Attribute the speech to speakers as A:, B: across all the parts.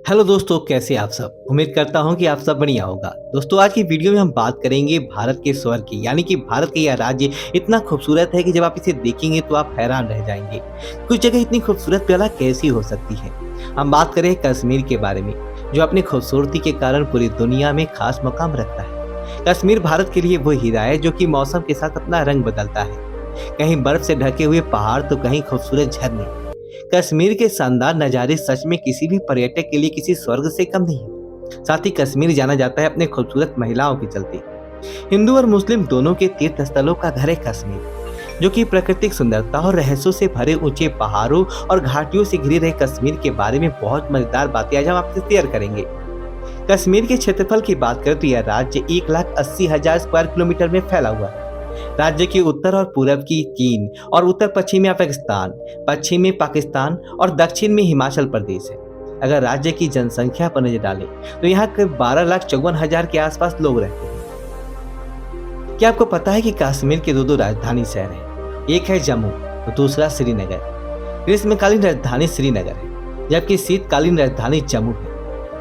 A: Hello दोस्तों, कैसे आप सब। उम्मीद करता हूं कि आप सब बढ़िया होगा। दोस्तों, आज की वीडियो में हम बात करेंगे भारत के स्वर्ग की, यानी कि भारत का यह राज्य इतना खूबसूरत है कि जब आप इसे देखेंगे तो आप हैरान रह जाएंगे। कुछ जगह इतनी खूबसूरत भला कैसी हो सकती है। हम बात करें कश्मीर के बारे में, जो अपनी खूबसूरती के कारण पूरी दुनिया में खास मुकाम रखता है। कश्मीर भारत के लिए वो हीरा है जो कि मौसम के साथ अपना रंग बदलता है। कहीं बर्फ से ढके हुए पहाड़ तो कहीं खूबसूरत झरने। कश्मीर के शानदार नज़ारे सच में किसी भी पर्यटक के लिए किसी स्वर्ग से कम नहीं है। साथ ही कश्मीर जाना जाता है अपने खूबसूरत महिलाओं के चलते। हिंदू और मुस्लिम दोनों के तीर्थ स्थलों का घर है कश्मीर, जो कि प्राकृतिक सुंदरता और रहस्यों से भरे ऊंचे पहाड़ों और घाटियों से घिरे रहे कश्मीर के बारे में बहुत मजेदार बातें आज हम आपसे शेयर करेंगे। कश्मीर के क्षेत्रफल की बात करें तो यह राज्य 1,80,000 स्क्वायर किलोमीटर में फैला हुआ है। राज्य के उत्तर और पूरब की चीन और उत्तर पश्चिम में अफगानिस्तान, पश्चिम में पाकिस्तान और दक्षिण में हिमाचल प्रदेश है। अगर राज्य की जनसंख्या पर नजर डालें तो यहाँ करीब 12,54,000 के आसपास लोग रहते हैं। क्या आपको पता है कि कश्मीर के दो राजधानी शहर हैं? एक है जम्मू और दूसरा श्रीनगर। ग्रीष्मकालीन राजधानी श्रीनगर है, जबकि शीतकालीन राजधानी जम्मू है।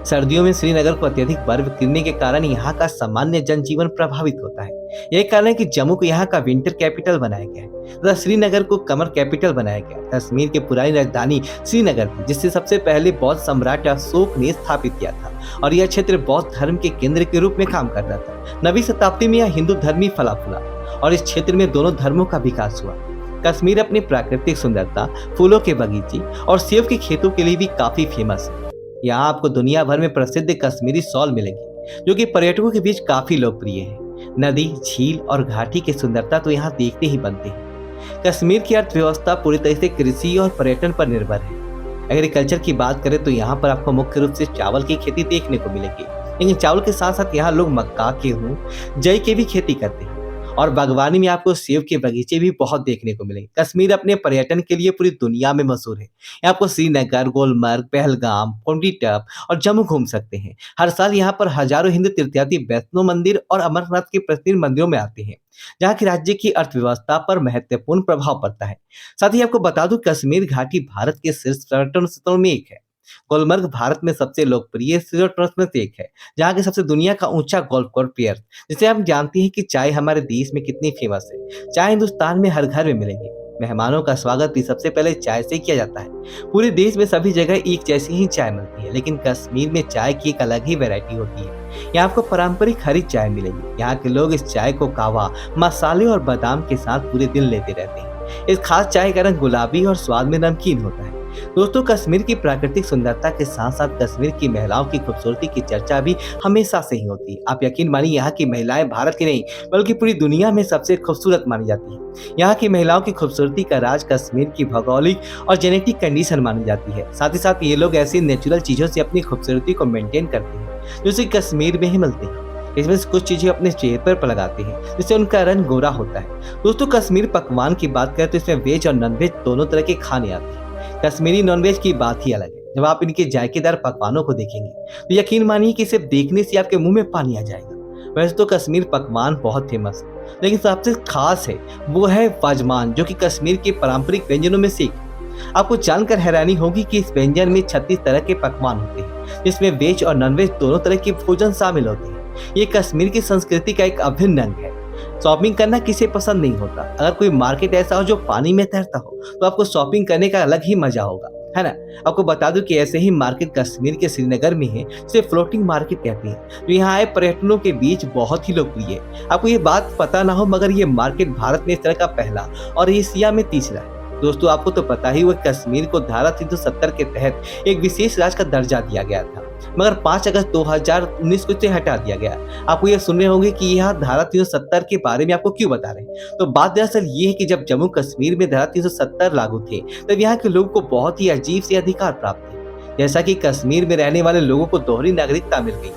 A: सर्दियों में श्रीनगर को अत्यधिक बर्फ गिरने के कारण यहाँ का सामान्य जनजीवन प्रभावित होता है। यही कारण है कि जम्मू को यहाँ का विंटर कैपिटल बनाया गया है तथा श्रीनगर को समर कैपिटल बनाया गया है। कश्मीर की पुरानी राजधानी श्रीनगर थी, जिसे सबसे पहले बौद्ध सम्राट अशोक ने स्थापित किया था और यह क्षेत्र बौद्ध धर्म के केंद्र के रूप में काम करता था। 9वीं शताब्दी में यह हिंदू धर्म ही फला फूला और इस क्षेत्र में दोनों धर्मों का विकास हुआ। कश्मीर अपनी प्राकृतिक सुंदरता, फूलों के बगीचे और सेब के खेतों के लिए भी काफी फेमस है। यहाँ आपको दुनिया भर में प्रसिद्ध कश्मीरी शॉल मिलेंगे, जो कि पर्यटकों के बीच काफी लोकप्रिय है। नदी, झील और घाटी की सुंदरता तो यहाँ देखते ही बनते हैं। कश्मीर की अर्थव्यवस्था पूरी तरह से कृषि और पर्यटन पर निर्भर है। एग्रीकल्चर की बात करें तो यहाँ पर आपको मुख्य रूप से चावल की खेती देखने को मिलेगी, लेकिन चावल के साथ साथ यहाँ लोग मक्का, गेहूं, जई की भी खेती करते हैं और बागवानी में आपको सेब के बगीचे भी बहुत देखने को मिलेंगे। कश्मीर अपने पर्यटन के लिए पूरी दुनिया में मशहूर है। यहाँ आपको श्रीनगर, गुलमर्ग, पहलगाम, पौंडीटप और जम्मू घूम सकते हैं। हर साल यहाँ पर हजारों हिंदू तीर्थयात्री वैष्णो मंदिर और अमरनाथ के प्रसिद्ध मंदिरों में आते हैं, जहाँ की राज्य की अर्थव्यवस्था पर महत्वपूर्ण प्रभाव पड़ता है। साथ ही आपको बता दूं, कश्मीर घाटी भारत के शीर्ष पर्यटन स्थलों में एक है। गुलमर्ग भारत में सबसे लोकप्रिय रिजॉर्ट्स में से एक है, जहाँ के सबसे दुनिया का ऊंचा गोल्फ कोर्स पेयर, जिसे हम जानते हैं कि चाय हमारे देश में कितनी फेमस है। चाय हिंदुस्तान में हर घर में मिलेंगे। मेहमानों का स्वागत भी सबसे पहले चाय से किया जाता है। पूरे देश में सभी जगह एक जैसी ही चाय मिलती है, लेकिन कश्मीर में चाय की एक अलग ही वैरायटी होती है। यहाँ आपको पारंपरिक हरी चाय मिलेगी। यहाँ के लोग इस चाय को कहवा, मसाले और बादाम के साथ पूरे दिन लेते रहते हैं। इस खास चाय का रंग गुलाबी और स्वाद में नमकीन होता है। दोस्तों, कश्मीर की प्राकृतिक सुंदरता के साथ साथ कश्मीर की महिलाओं की खूबसूरती की चर्चा भी हमेशा से ही होती है। आप यकीन मानिए, यहाँ की महिलाएं भारत की नहीं बल्कि पूरी दुनिया में सबसे खूबसूरत मानी जाती है। यहाँ की महिलाओं की खूबसूरती का राज कश्मीर की भौगोलिक और जेनेटिक कंडीशन मानी जाती है। साथ ही साथ ये लोग ऐसी नेचुरल चीजों से अपनी खूबसूरती को मेंटेन करते हैं, जो सिर्फ कश्मीर में ही मिलते हैं। इसमें से कुछ चीजें अपने चेहरे पर लगाते हैं, जिससे उनका रंग गोरा होता है। दोस्तों, कश्मीर पकवान की बात करें तो इसमें वेज और नॉनवेज दोनों तरह के खाने आते हैं। कश्मीरी नॉनवेज की बात ही अलग है। जब आप इनके जायकेदार पकवानों को देखेंगे तो यकीन मानिए कि सिर्फ देखने से आपके मुंह में पानी आ जाएगा। वैसे तो कश्मीर पकवान बहुत फेमस है, लेकिन सबसे खास है वो है वाजमान, जो कि कश्मीर के पारंपरिक व्यंजनों में से एक है। आपको जानकर हैरानी होगी कि इस व्यंजन में 36 तरह के पकवान होते हैं, जिसमें वेज और नॉनवेज दोनों तरह के भोजन शामिल होते हैं। ये कश्मीर की संस्कृति का एक अभिन्न अंग है। शॉपिंग करना किसे पसंद नहीं होता। अगर कोई मार्केट ऐसा हो जो पानी में तैरता हो तो आपको शॉपिंग करने का अलग ही मजा होगा, है ना। आपको बता दूं कि ऐसे ही मार्केट कश्मीर के श्रीनगर में है, जिसे फ्लोटिंग मार्केट कहते हैं, जो यहाँ आए पर्यटकों के बीच बहुत ही लोकप्रिय है। आपको ये बात पता ना हो, मगर ये मार्केट भारत में इस तरह का पहला और एशिया में तीसरा है। दोस्तों, आपको तो पता ही, वो कश्मीर को धारा 370 के तहत एक विशेष राज्य का दर्जा दिया गया था, मगर 5 अगस्त 2019 को इसे हटा दिया गया। आपको ये सुनने होंगे कि यह धारा 370 के बारे में आपको क्यों बता रहे हैं। तो बात दरअसल ये है कि जब जम्मू कश्मीर में धारा 370 लागू थे, तब यहाँ के लोगों को बहुत ही अजीब से अधिकार प्राप्त थे। जैसा कि कश्मीर में रहने वाले लोगों को दोहरी नागरिकता मिल गई,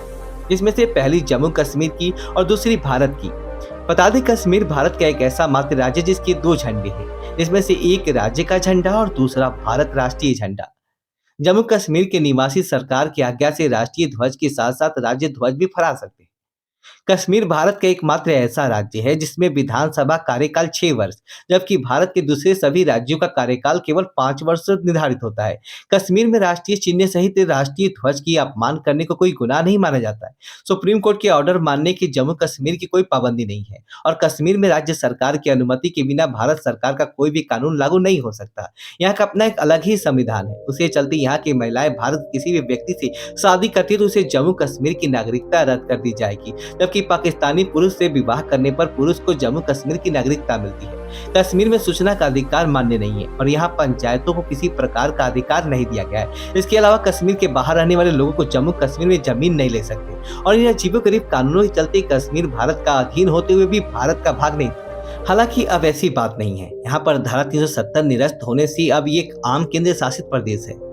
A: जिसमें से पहली जम्मू कश्मीर की और दूसरी भारत की। बता दें, कश्मीर भारत का एक ऐसा मात्र राज्य जिसके 2 झंडे हैं, जिसमें से एक राज्य का झंडा और दूसरा भारत राष्ट्रीय झंडा। जम्मू कश्मीर के निवासी सरकार की आज्ञा से राष्ट्रीय ध्वज के साथ साथ राज्य ध्वज भी फहरा सकते हैं। कश्मीर भारत का एकमात्र ऐसा राज्य है जिसमें विधानसभा कार्यकाल 6 वर्ष, जबकि भारत के दूसरे सभी राज्यों का कार्यकाल केवल 5 वर्ष निर्धारित होता है। कश्मीर में राष्ट्रीय चिन्ह सहित राष्ट्रीय ध्वज की अपमान करने को कोई गुनाह नहीं माना जाता है। सुप्रीम कोर्ट के ऑर्डर मानने की जम्मू कश्मीर की कोई पाबंदी नहीं है और कश्मीर में राज्य सरकार की अनुमति के बिना भारत सरकार का कोई भी कानून लागू नहीं हो सकता। यहाँ का अपना एक अलग ही संविधान है। उसे चलते यहाँ की महिलाएं भारत किसी भी व्यक्ति से शादी करती है तो उसे जम्मू कश्मीर की नागरिकता रद्द कर दी जाएगी, जबकि पाकिस्तानी पुरुष से विवाह करने पर पुरुष को जम्मू कश्मीर की नागरिकता मिलती है। कश्मीर में सूचना का अधिकार मान्य नहीं है और यहाँ पंचायतों को किसी प्रकार का अधिकार नहीं दिया गया है। इसके अलावा कश्मीर के बाहर रहने वाले लोगों को जम्मू कश्मीर में जमीन नहीं ले सकते और इन अजीबोगरीब कानूनों के चलते कश्मीर भारत का अधीन होते हुए भी भारत का भाग नहीं। हालांकि अब ऐसी बात नहीं है। यहाँ पर धारा 370 निरस्त होने से अब ये एक आम केंद्र शासित प्रदेश है।